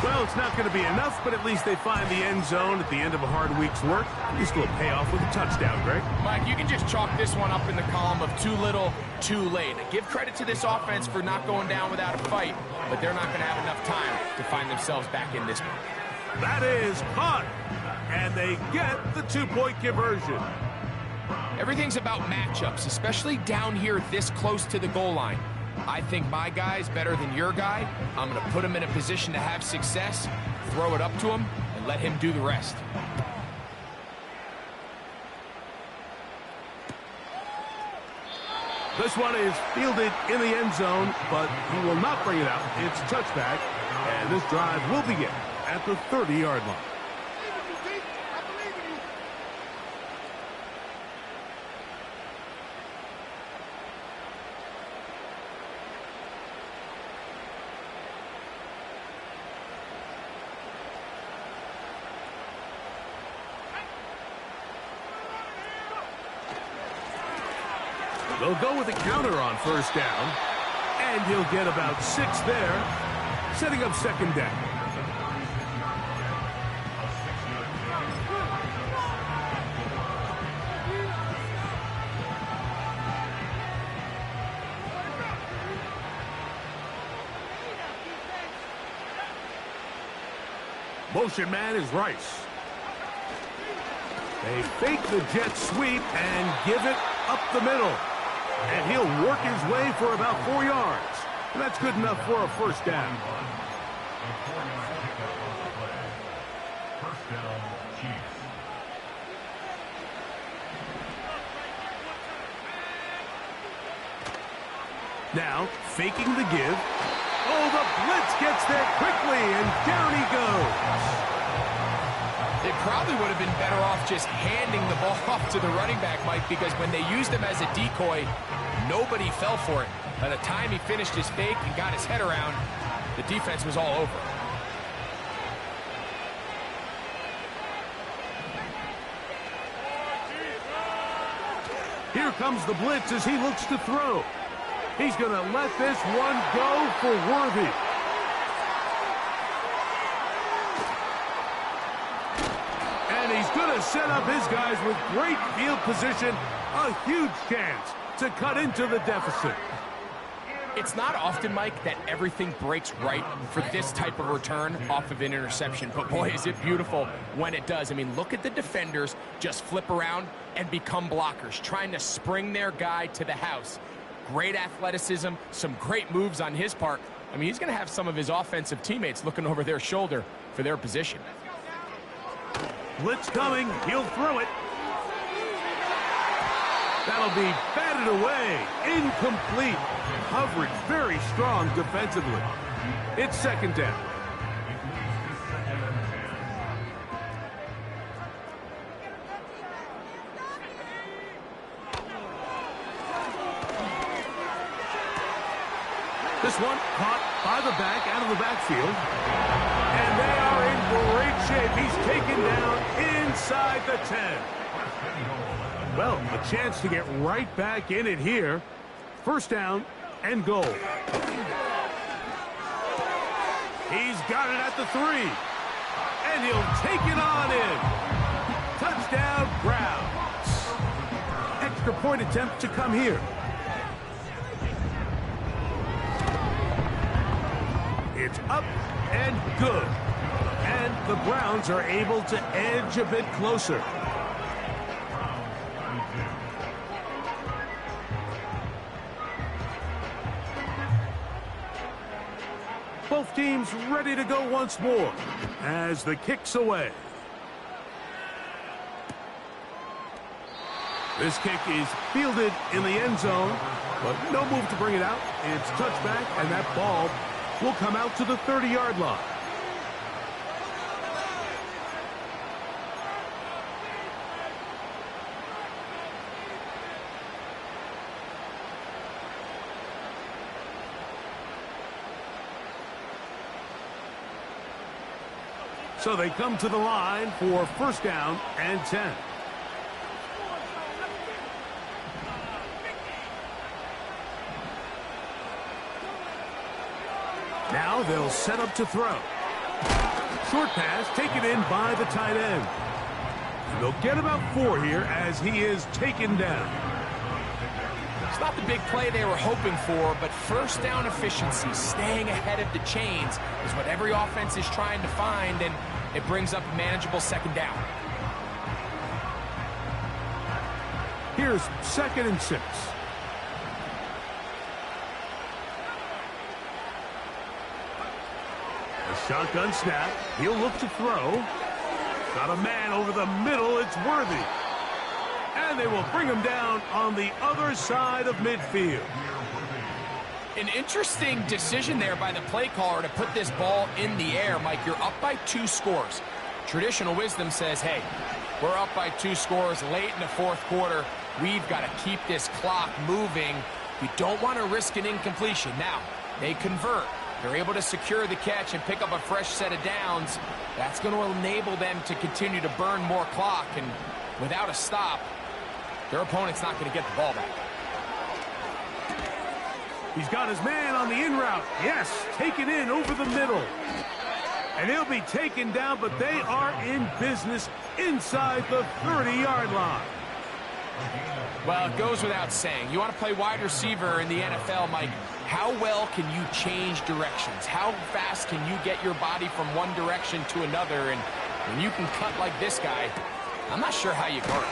Well, it's not going to be enough, but at least they find the end zone at the end of a hard week's work. At least will pay off with a touchdown, Greg. Mike, you can just chalk this one up in the column of too little, too late. Give credit to this offense for not going down without a fight, but they're not going to have enough time to find themselves back in this one. That is caught, and they get the 2-point conversion. Everything's about matchups, especially down here this close to the goal line. I think my guy's better than your guy. I'm going to put him in a position to have success, throw it up to him, and let him do the rest. This one is fielded in the end zone, but he will not bring it out. It's a touchback, and this drive will begin at the 30-yard line. They'll go with a counter on first down, and he'll get about 6 there, setting up second down. Motion man is Rice. They fake the jet sweep and give it up the middle. And he'll work his way for about 4 yards. And that's good enough for a first down. Now, faking the give. Oh, the blitz gets there quickly, and down he goes. They probably would have been better off just handing the ball off to the running back, Mike, because when they used him as a decoy, nobody fell for it. By the time he finished his fake and got his head around, the defense was all over. Here comes the blitz as he looks to throw. He's going to let this one go for Worthy. And he's going to set up his guys with great field position. A huge chance to cut into the deficit. It's not often, Mike, that everything breaks right for this type of return off of an interception. But, boy, is it beautiful when it does. I mean, look at the defenders just flip around and become blockers, trying to spring their guy to the house. Great athleticism, some great moves on his part. I mean, he's going to have some of his offensive teammates looking over their shoulder for their position. Blitz coming. He'll throw it. That'll be batted away. Incomplete. Coverage very strong defensively. It's second down. This one caught by the back out of the backfield. And they are in great shape. He's taken down inside the 10. Well, a chance to get right back in it here. First down and goal. He's got it at the 3. And he'll take it on in. Touchdown, Browns. Extra point attempt to come here. It's up and good. And the Browns are able to edge a bit closer. Both teams ready to go once more as the kick's away. This kick is fielded in the end zone, but no move to bring it out. It's touchback, and that ball will come out to the 30-yard line. So they come to the line for first down and 10. Now they'll set up to throw. Short pass taken in by the tight end. They'll get about 4 here as he is taken down. It's not the big play they were hoping for, but first down efficiency, staying ahead of the chains, is what every offense is trying to find, and it brings up a manageable second down. Here's 2nd and 6. A shotgun snap. He'll look to throw. Got a man over the middle. It's Worthy. And they will bring him down on the other side of midfield. An interesting decision there by the play caller to put this ball in the air. Mike, you're up by 2 scores. Traditional wisdom says, hey, we're up by 2 scores late in the 4th quarter. We've got to keep this clock moving. We don't want to risk an incompletion. Now, they convert. They're able to secure the catch and pick up a fresh set of downs. That's going to enable them to continue to burn more clock. And without a stop, their opponent's not going to get the ball back. He's got his man on the in route. Yes, taken in over the middle. And he'll be taken down, but they are in business inside the 30-yard line. Well, it goes without saying. You want to play wide receiver in the NFL, Mike. How well can you change directions? How fast can you get your body from one direction to another? And when you can cut like this guy, I'm not sure how you guard.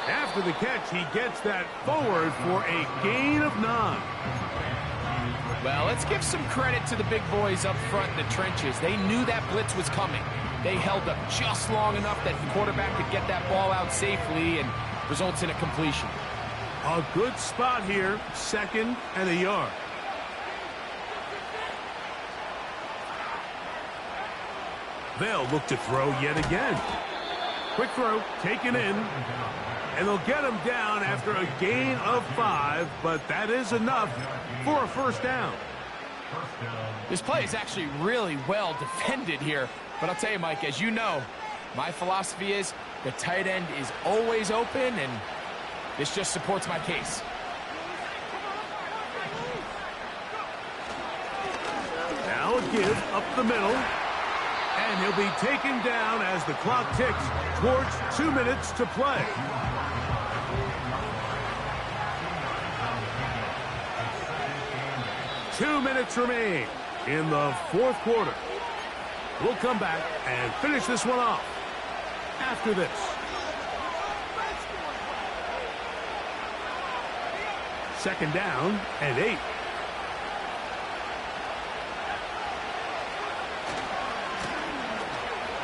After the catch, he gets that forward for a gain of 9. Well, let's give some credit to the big boys up front in the trenches. They knew that blitz was coming. They held up just long enough that the quarterback could get that ball out safely and results in a completion. A good spot here, 2nd and a yard. They'll look to throw yet again. Quick throw, taken in. And they'll get him down after a gain of 5, but that is enough for a first down. This play is actually really well defended here. But I'll tell you, Mike, as you know, my philosophy is the tight end is always open, and this just supports my case. Now a give up the middle. And he'll be taken down as the clock ticks towards 2 minutes to play. Two minutes remain in the 4th quarter. We'll come back and finish this one off after this. Second down and 8.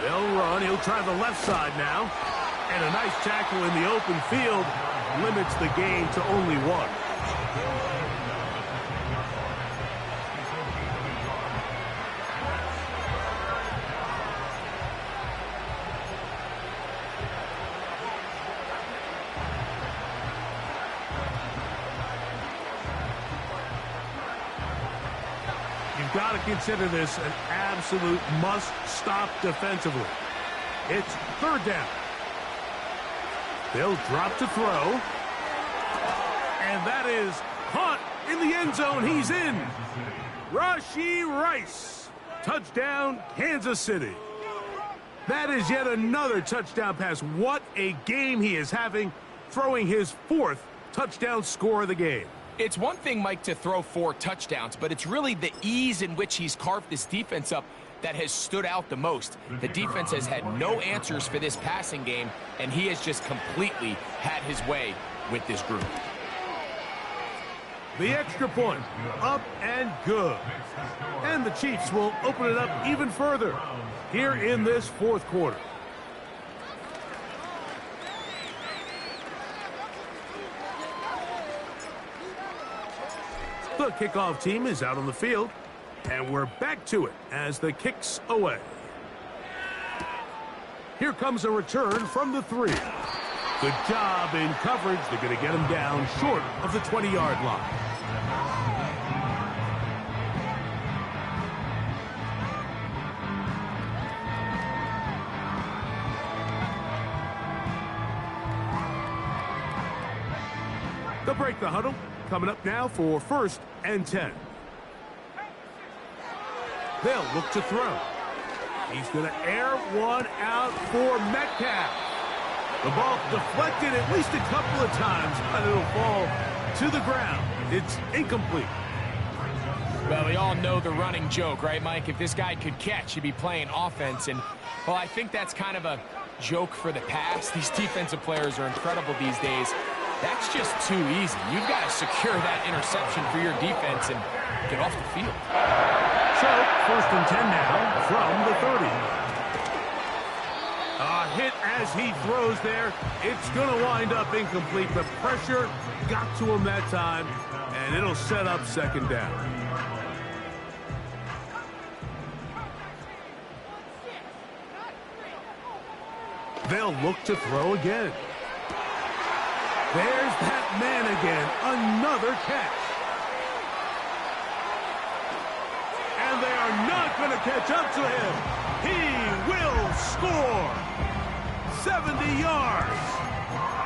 They'll run. He'll try the left side now. And a nice tackle in the open field limits the gain to only 1. You've got to consider this an absolute must-stop defensively. It's 3rd down. They'll drop to throw. And that is caught in the end zone. He's in. Rashee Rice. Touchdown, Kansas City. That is yet another touchdown pass. What a game he is having, throwing his 4th touchdown score of the game. It's one thing, Mike, to throw 4 touchdowns, but it's really the ease in which he's carved this defense up that has stood out the most. The defense has had no answers for this passing game, and he has just completely had his way with this group. The extra point, up and good. And the Chiefs will open it up even further here in this 4th quarter. The kickoff team is out on the field, and we're back to it as the kick's away. Here comes a return from the 3. Good job in coverage. They're going to get him down short of the 20-yard line. They'll break the huddle. Coming up now for 1st and 10. They'll look to throw. He's going to air one out for Metcalf. The ball deflected at least a couple of times, but it'll fall to the ground. It's incomplete. Well, we all know the running joke, right, Mike? If this guy could catch, he'd be playing offense. And, well, I think that's kind of a joke for the past. These defensive players are incredible these days. That's just too easy. You've got to secure that interception for your defense and get off the field. So, 1st and 10 now from the 30. A hit as he throws there. It's going to wind up incomplete. The pressure got to him that time, and it'll set up 2nd down. They'll look to throw again. There's that man again. Another catch. And they are not going to catch up to him. He will score. 70 yards.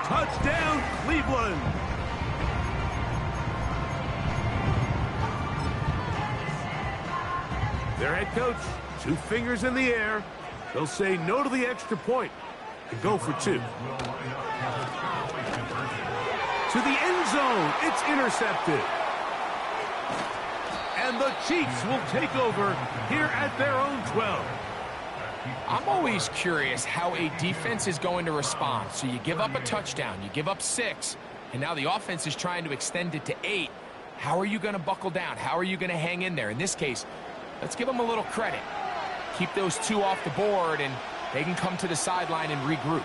Touchdown, Cleveland. Their head coach, 2 fingers in the air. They'll say no to the extra point and go for 2. To the end zone, it's intercepted. And the Chiefs will take over here at their own 12. I'm always curious how a defense is going to respond. So you give up a touchdown, you give up 6, and now the offense is trying to extend it to 8. How are you going to buckle down? How are you going to hang in there? In this case, let's give them a little credit. Keep those 2 off the board, and they can come to the sideline and regroup.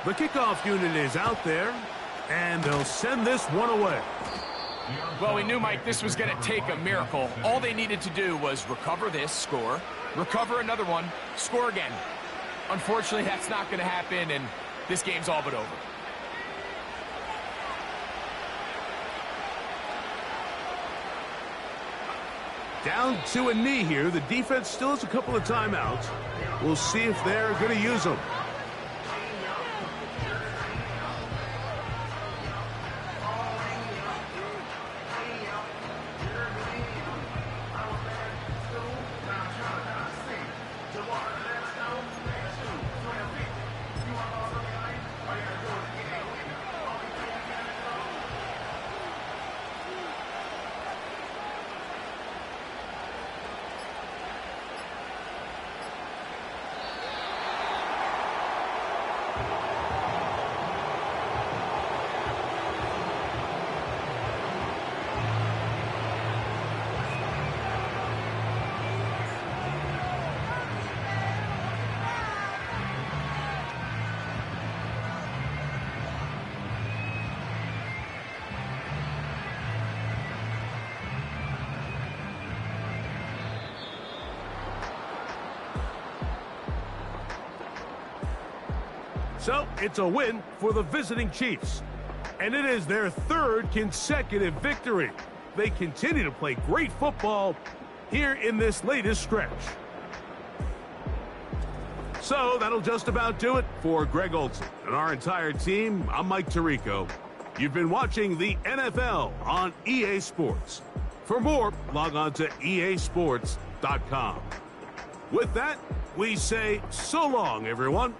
The kickoff unit is out there, and they'll send this one away. Well, we knew, Mike, this was going to take a miracle. All they needed to do was recover this, score, recover another one, score again. Unfortunately, that's not going to happen, and this game's all but over. Down to a knee here. The defense still has a couple of timeouts. We'll see if they're going to use them. So, it's a win for the visiting Chiefs. And it is their 3rd consecutive victory. They continue to play great football here in this latest stretch. So, that'll just about do it for Greg Olson and our entire team. I'm Mike Tirico. You've been watching the NFL on EA Sports. For more, log on to easports.com. With that, we say so long, everyone.